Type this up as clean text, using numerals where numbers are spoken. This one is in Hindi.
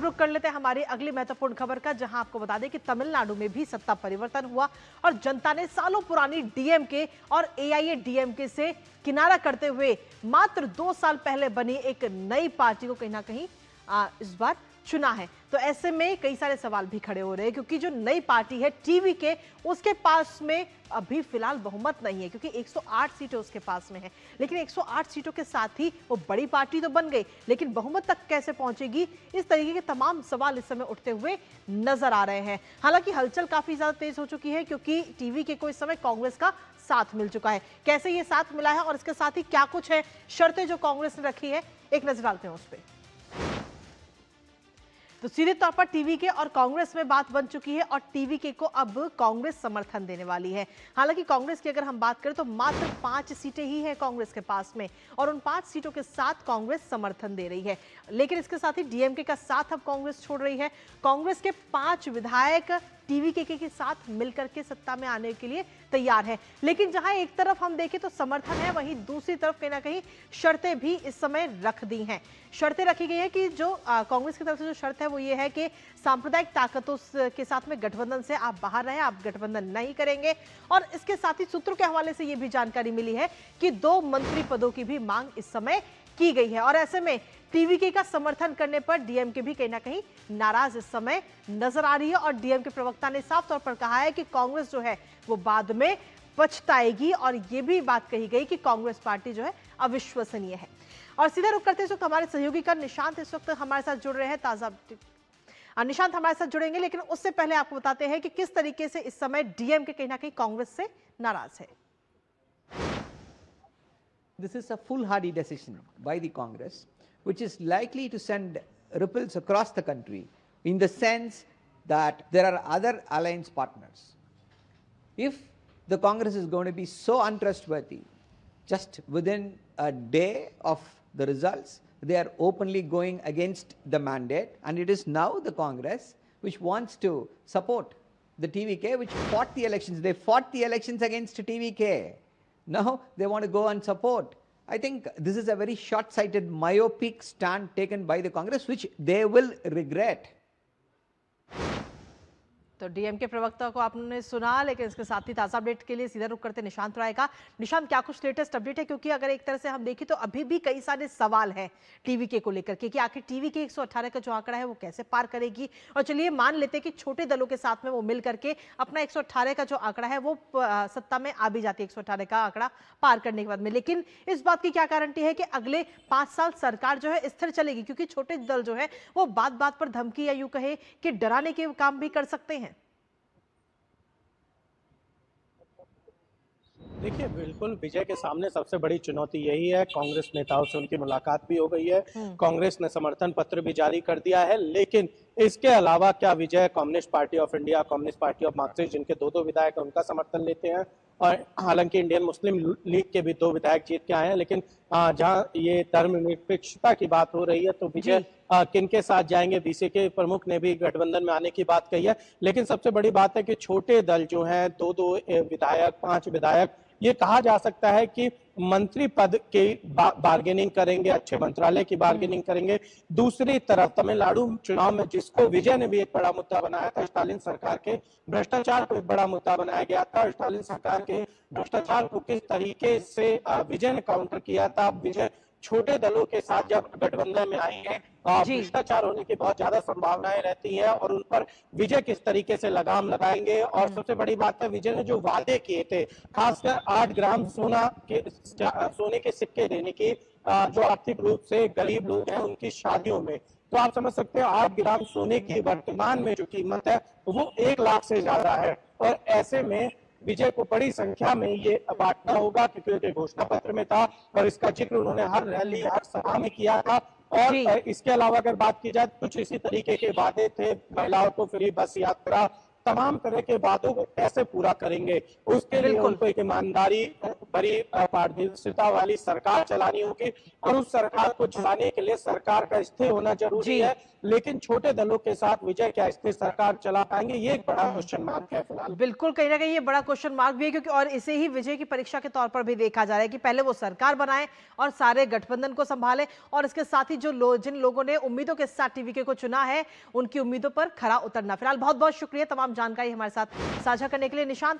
रुख कर लेते हैं हमारी अगली महत्वपूर्ण खबर का, जहां आपको बता दें कि तमिलनाडु में भी सत्ता परिवर्तन हुआ और जनता ने सालों पुरानी डीएमके और एआईएडीएमके से किनारा करते हुए मात्र 2 साल पहले बनी एक नई पार्टी को कहीं ना कहीं इस बार चुना है। तो ऐसे में कई सारे सवाल भी खड़े हो रहे हैं, क्योंकि जो नई पार्टी है टीवीके, उसके पास में अभी फिलहाल बहुमत नहीं है, क्योंकि 108 सीटें उसके पास में है। लेकिन 108 सीटों के साथ ही वो बड़ी पार्टी तो बन गई, लेकिन बहुमत तक कैसे पहुंचेगी, इस तरीके के तमाम सवाल इस समय उठते हुए नजर आ रहे हैं। हालांकि हलचल काफी ज्यादा तेज हो चुकी है, क्योंकि टीवीके को इस समय कांग्रेस का साथ मिल चुका है। कैसे ये साथ मिला है और इसके साथ ही क्या कुछ है शर्तें जो कांग्रेस ने रखी है, एक नजर डालते हैं उस पर। तो सीधे तौर पर टीवीके और कांग्रेस में बात बन चुकी है और टीवीके को अब कांग्रेस समर्थन देने वाली है। हालांकि कांग्रेस की अगर हम बात करें तो मात्र 5 सीटें ही हैं कांग्रेस के पास में, और उन 5 सीटों के साथ कांग्रेस समर्थन दे रही है। लेकिन इसके साथ ही डीएमके का साथ अब कांग्रेस छोड़ रही है। कांग्रेस के 5 विधायक टीवीके के साथ मिलकर के सत्ता में आने के लिए तैयार है। लेकिन जहां एक तरफ हम देखें तो समर्थन है, वहीं दूसरी तरफ कहीं ना कहीं शर्तें भी इस समय रख दी हैं। शर्तें रखी गई है कि जो कांग्रेस की तरफ से जो शर्त है वो ये है कि सांप्रदायिक ताकतों के साथ में गठबंधन से आप बाहर रहे, आप गठबंधन नहीं करेंगे। और इसके साथ ही सूत्रों के हवाले से ये भी जानकारी मिली है कि 2 मंत्री पदों की भी मांग इस समय की गई है। और ऐसे में टीवीके का समर्थन करने पर डीएमके भी कहीं ना कहीं नाराज इस समय नजर आ रही है। और डीएमके प्रवक्ता ने साफ तौर पर कहा है कि कांग्रेस जो है वो बाद में पछताएगी, और ये भी बात कही गई कि कांग्रेस पार्टी जो है अविश्वसनीय है। और सीधा रुख करते इस वक्त हमारे सहयोगी का निशांत इस वक्त हमारे साथ जुड़ रहे हैं। ताजा निशांत हमारे साथ जुड़ेंगे, लेकिन उससे पहले आपको बताते हैं कि किस तरीके से इस समय डीएमके कहीं ना कहीं कांग्रेस से नाराज है। This is a foolhardy decision by the Congress, which is likely to send ripples across the country in the sense that there are other alliance partners. If the Congress is going to be so untrustworthy, just within a day of the results, they are openly going against the mandate, and it is now the Congress which wants to support the TVK, which fought the elections. They fought the elections against TVK. Now they want to go and support. I think this is a very short-sighted, myopic stand taken by the Congress, which they will regret. तो डीएमके प्रवक्ता को आपने सुना, लेकिन इसके साथ ही ताजा अपडेट के लिए सीधा रुख करते निशांत राय का। निशांत, क्या कुछ लेटेस्ट अपडेट है? क्योंकि अगर एक तरह से हम देखें तो अभी भी कई सारे सवाल हैं टीवीके को लेकर के कि आखिर टीवीके 118 का जो आंकड़ा है वो कैसे पार करेगी। और चलिए मान लेते हैं कि छोटे दलों के साथ में वो मिल करके अपना 118 का जो आंकड़ा है वो सत्ता में आ भी जाती है 118 का आंकड़ा पार करने के बाद में। लेकिन इस बात की क्या गारंटी है कि अगले 5 साल सरकार जो है स्थिर चलेगी? क्योंकि छोटे दल जो है वो बात बात पर धमकी या यूं कहे कि डराने के काम भी कर सकते हैं। देखिए, बिल्कुल विजय के सामने सबसे बड़ी चुनौती यही है। कांग्रेस नेताओं से उनकी मुलाकात भी हो गई है, कांग्रेस ने समर्थन पत्र भी जारी कर दिया है। लेकिन इसके अलावा क्या Vijay communist party of India, communist party of Marxist, जिनके 2-2 विधायक उनका समर्थन लेते हैं, और हालांकि इंडियन मुस्लिम लीग के भी 2 विधायक जीत के आए हैं। लेकिन जहां ये धर्मनिरपेक्षता की बात हो रही है तो विजय किनके साथ जाएंगे? बीसीके प्रमुख ने भी गठबंधन में आने की बात कही है। लेकिन सबसे बड़ी बात है कि छोटे दल जो हैं, 2-2 विधायक, 5 विधायक, ये कहा जा सकता है कि मंत्री पद के बार्गेनिंग करेंगे, अच्छे मंत्रालय की बार्गेनिंग करेंगे। दूसरी तरफ तमिलनाडु चुनाव में जिसको विजय ने भी एक बड़ा मुद्दा बनाया था, स्टालिन सरकार के भ्रष्टाचार को एक बड़ा मुद्दा बनाया गया था। स्टालिन सरकार के भ्रष्टाचार को किस तरीके से विजय ने काउंटर किया था। विजय छोटे दलों के साथ जब गठबंधन में आएंगे, भ्रष्टाचार होने की बहुत ज्यादा संभावनाएं रहती हैं, और उन पर विजय किस तरीके से लगाम लगाएंगे। और सबसे बड़ी बात है, विजय ने जो वादे किए थे, खासकर 8 ग्राम सोने के सिक्के देने की, जो आर्थिक रूप से गरीब लोग हैं उनकी शादियों में, तो आप समझ सकते हैं 8 ग्राम सोने की वर्तमान में जो कीमत है वो 1 लाख से ज्यादा है। और ऐसे में विजय को बड़ी संख्या में ये बांटना होगा, क्योंकि उनके घोषणा पत्र में था और इसका जिक्र उन्होंने हर रैली, हर सभा में किया था। और इसके अलावा अगर बात की जाए, कुछ इसी तरीके के वादे थे, महिलाओं को फ्री बस यात्रा, तमाम तरह के वादों को कैसे पूरा करेंगे। उसके लिए बिल्कुल। उनको एक ईमानदारी भरी पारदर्शिता वाली सरकार चलानी होगी और उस सरकार को चलाने के लिए सरकार का स्थिर होना जरूरी जी। है। लेकिन छोटे दलों के साथ विजय क्या स्थिर सरकार चला पाएंगे, ये एक बड़ा क्वेश्चन मार्क है फिलहाल। बिल्कुल, कहीं ना कहीं ये बड़ा क्वेश्चन मार्क भी है, क्योंकि और इसे ही विजय की परीक्षा के तौर पर भी देखा जा रहा है कि पहले वो सरकार बनाएं और सारे गठबंधन को संभालें, और इसके साथ ही जिन लोगों ने उम्मीदों के साथ टीवीके को चुना है उनकी उम्मीदों पर खरा उतरना। फिलहाल बहुत बहुत शुक्रिया तमाम जानकारी हमारे साथ साझा करने के लिए निशांत।